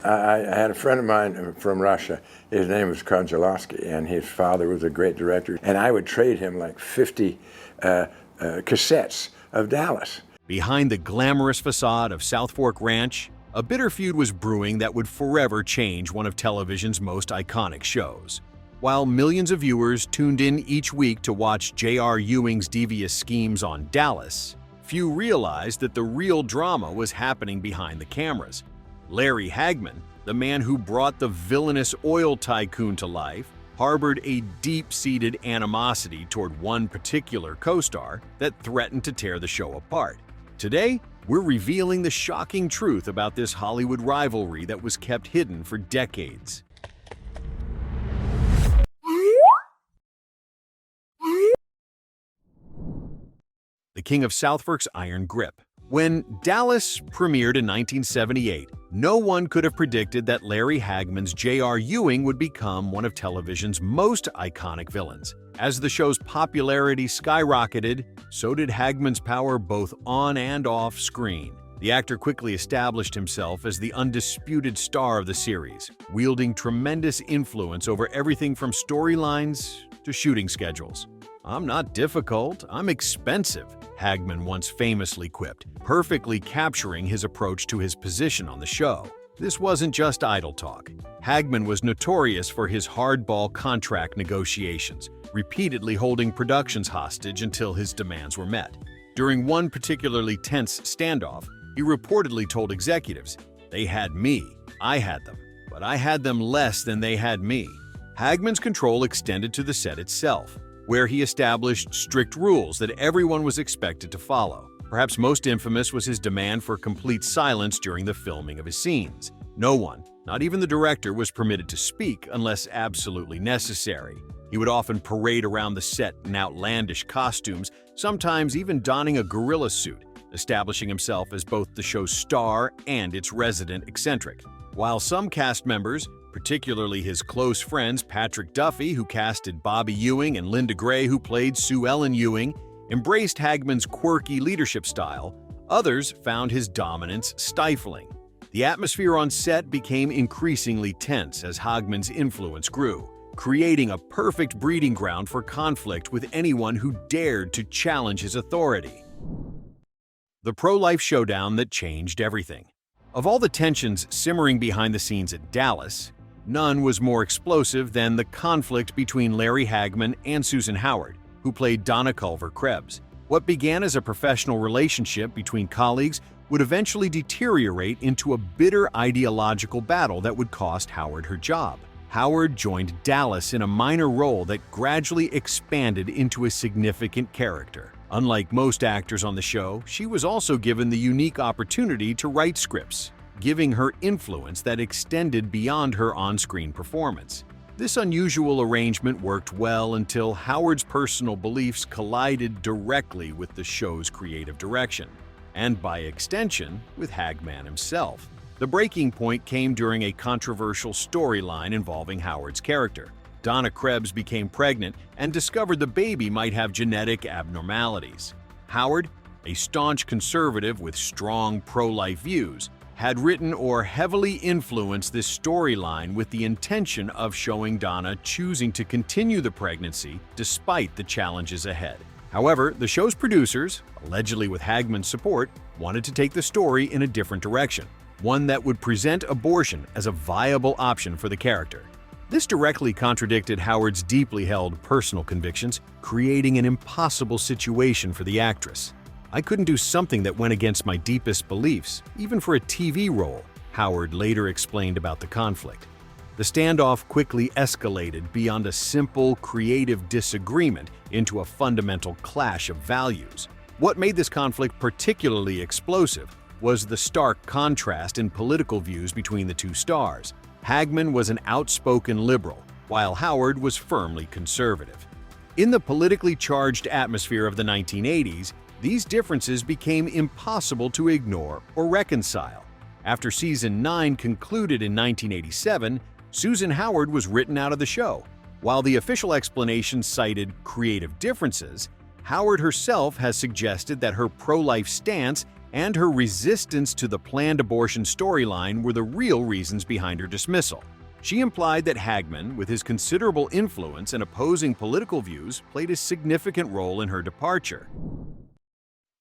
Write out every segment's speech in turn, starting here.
I had a friend of mine from Russia. His name was Konchalovsky, and his father was a great director. And I would trade him like 50 cassettes of Dallas. Behind the glamorous facade of Southfork Ranch, a bitter feud was brewing that would forever change one of television's most iconic shows. While millions of viewers tuned in each week to watch J.R. Ewing's devious schemes on Dallas, few realized that the real drama was happening behind the cameras. Larry Hagman, the man who brought the villainous oil tycoon to life, harbored a deep-seated animosity toward one particular co-star that threatened to tear the show apart. Today, we're revealing the shocking truth about this Hollywood rivalry that was kept hidden for decades. The king of Southfork's iron grip. When Dallas premiered in 1978, no one could have predicted that Larry Hagman's J.R. Ewing would become one of television's most iconic villains. As the show's popularity skyrocketed, so did Hagman's power both on and off screen. The actor quickly established himself as the undisputed star of the series, wielding tremendous influence over everything from storylines to shooting schedules. "I'm not difficult, I'm expensive," Hagman once famously quipped, perfectly capturing his approach to his position on the show. This wasn't just idle talk. Hagman was notorious for his hardball contract negotiations, repeatedly holding productions hostage until his demands were met. During one particularly tense standoff, he reportedly told executives, "They had me, I had them, but I had them less than they had me." Hagman's control extended to the set itself, where he established strict rules that everyone was expected to follow. Perhaps most infamous was his demand for complete silence during the filming of his scenes. No one, not even the director, was permitted to speak unless absolutely necessary. He would often parade around the set in outlandish costumes, sometimes even donning a gorilla suit, establishing himself as both the show's star and its resident eccentric. While some cast members, particularly his close friends Patrick Duffy, who casted Bobby Ewing, and Linda Gray, who played Sue Ellen Ewing, embraced Hagman's quirky leadership style, others found his dominance stifling. The atmosphere on set became increasingly tense as Hagman's influence grew, creating a perfect breeding ground for conflict with anyone who dared to challenge his authority. The ProLife Showdown that changed everything. Of all the tensions simmering behind the scenes at Dallas, none was more explosive than the conflict between Larry Hagman and Susan Howard, who played Donna Culver Krebs. What began as a professional relationship between colleagues would eventually deteriorate into a bitter ideological battle that would cost Howard her job. Howard joined Dallas in a minor role that gradually expanded into a significant character. Unlike most actors on the show, she was also given the unique opportunity to write scripts, giving her influence that extended beyond her on-screen performance. This unusual arrangement worked well until Howard's personal beliefs collided directly with the show's creative direction, and by extension, with Hagman himself. The breaking point came during a controversial storyline involving Howard's character. Donna Krebs became pregnant and discovered the baby might have genetic abnormalities. Howard, a staunch conservative with strong pro-life views, had written or heavily influenced this storyline with the intention of showing Donna choosing to continue the pregnancy despite the challenges ahead. However, the show's producers, allegedly with Hagman's support, wanted to take the story in a different direction, one that would present abortion as a viable option for the character. This directly contradicted Howard's deeply held personal convictions, creating an impossible situation for the actress. "I couldn't do something that went against my deepest beliefs, even for a TV role," Howard later explained about the conflict. The standoff quickly escalated beyond a simple, creative disagreement into a fundamental clash of values. What made this conflict particularly explosive was the stark contrast in political views between the two stars. Hagman was an outspoken liberal, while Howard was firmly conservative. In the politically charged atmosphere of the 1980s, these differences became impossible to ignore or reconcile. After season 9 concluded in 1987, Susan Howard was written out of the show. While the official explanation cited creative differences, Howard herself has suggested that her pro-life stance and her resistance to the planned abortion storyline were the real reasons behind her dismissal. She implied that Hagman, with his considerable influence and opposing political views, played a significant role in her departure.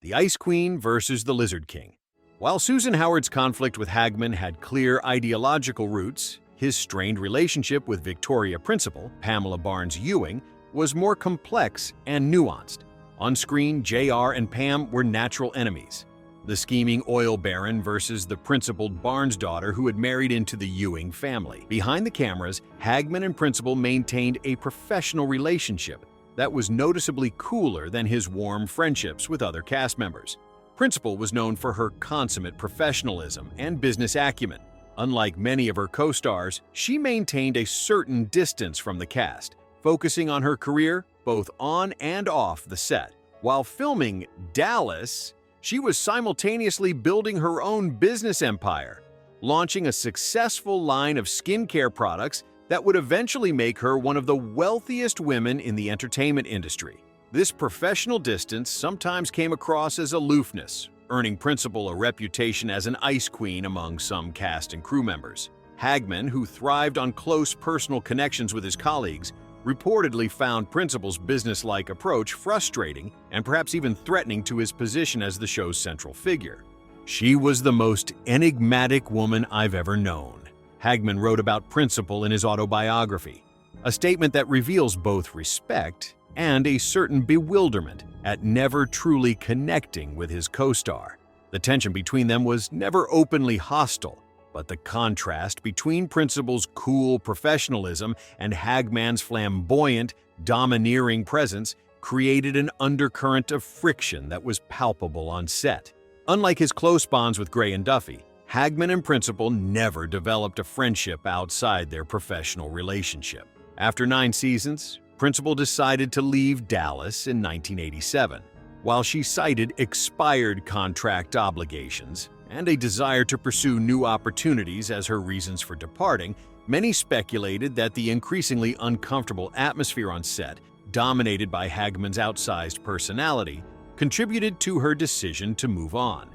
The Ice Queen versus the Lizard King. While Susan Howard's conflict with Hagman had clear ideological roots, his strained relationship with Victoria Principal, Pamela Barnes Ewing, was more complex and nuanced. On screen, JR and Pam were natural enemies. The scheming oil baron versus the principled Barnes daughter who had married into the Ewing family. Behind the cameras, Hagman and Principal maintained a professional relationship that was noticeably cooler than his warm friendships with other cast members. Principal was known for her consummate professionalism and business acumen. Unlike many of her co-stars, she maintained a certain distance from the cast, focusing on her career both on and off the set. While filming Dallas, she was simultaneously building her own business empire, launching a successful line of skincare products that would eventually make her one of the wealthiest women in the entertainment industry. This professional distance sometimes came across as aloofness, earning Principal a reputation as an ice queen among some cast and crew members. Hagman, who thrived on close personal connections with his colleagues, reportedly found Principal's businesslike approach frustrating and perhaps even threatening to his position as the show's central figure. "She was the most enigmatic woman I've ever known," Hagman wrote about Principal in his autobiography, a statement that reveals both respect and a certain bewilderment at never truly connecting with his co-star. The tension between them was never openly hostile, but the contrast between Principal's cool professionalism and Hagman's flamboyant, domineering presence created an undercurrent of friction that was palpable on set. Unlike his close bonds with Gray and Duffy, Hagman and Principal never developed a friendship outside their professional relationship. After 9 seasons, Principal decided to leave Dallas in 1987. While she cited expired contract obligations and a desire to pursue new opportunities as her reasons for departing, many speculated that the increasingly uncomfortable atmosphere on set, dominated by Hagman's outsized personality, contributed to her decision to move on.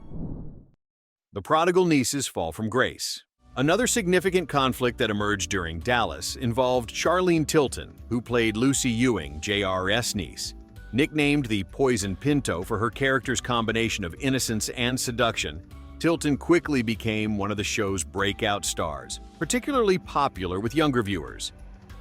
The prodigal niece's fall from grace. Another significant conflict that emerged during Dallas involved Charlene Tilton, who played Lucy Ewing, JR's niece. Nicknamed the Poison Pinto for her character's combination of innocence and seduction, Tilton quickly became one of the show's breakout stars, particularly popular with younger viewers.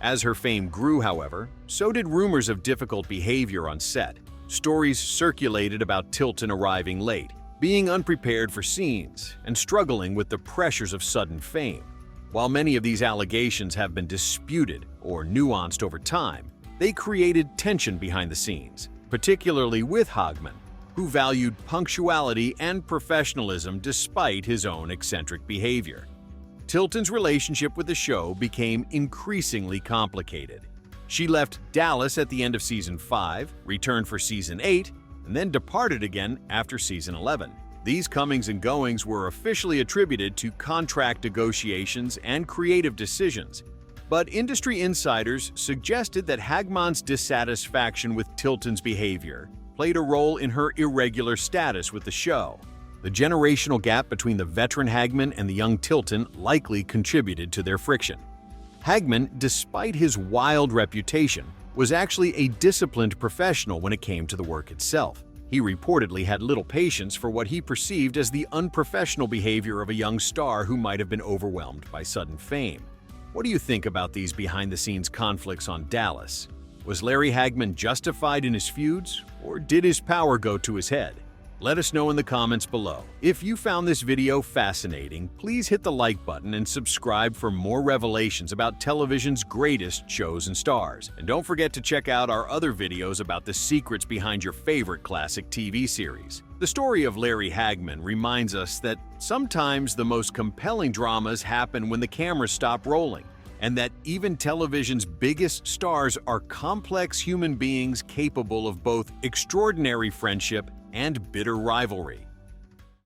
As her fame grew, however, so did rumors of difficult behavior on set. Stories circulated about Tilton arriving late, being unprepared for scenes, and struggling with the pressures of sudden fame. While many of these allegations have been disputed or nuanced over time, they created tension behind the scenes, particularly with Hagman, who valued punctuality and professionalism despite his own eccentric behavior. Tilton's relationship with the show became increasingly complicated. She left Dallas at the end of Season 5, returned for Season 8, and then departed again after Season 11. These comings and goings were officially attributed to contract negotiations and creative decisions, but industry insiders suggested that Hagman's dissatisfaction with Tilton's behavior played a role in her irregular status with the show. The generational gap between the veteran Hagman and the young Tilton likely contributed to their friction. Hagman, despite his wild reputation, was actually a disciplined professional when it came to the work itself. He reportedly had little patience for what he perceived as the unprofessional behavior of a young star who might have been overwhelmed by sudden fame. What do you think about these behind-the-scenes conflicts on Dallas? Was Larry Hagman justified in his feuds, or did his power go to his head? Let us know in the comments below. If you found this video fascinating, please hit the like button and subscribe for more revelations about television's greatest shows and stars. And don't forget to check out our other videos about the secrets behind your favorite classic TV series. The story of Larry Hagman reminds us that sometimes the most compelling dramas happen when the cameras stop rolling, and that even television's biggest stars are complex human beings capable of both extraordinary friendship and bitter rivalry.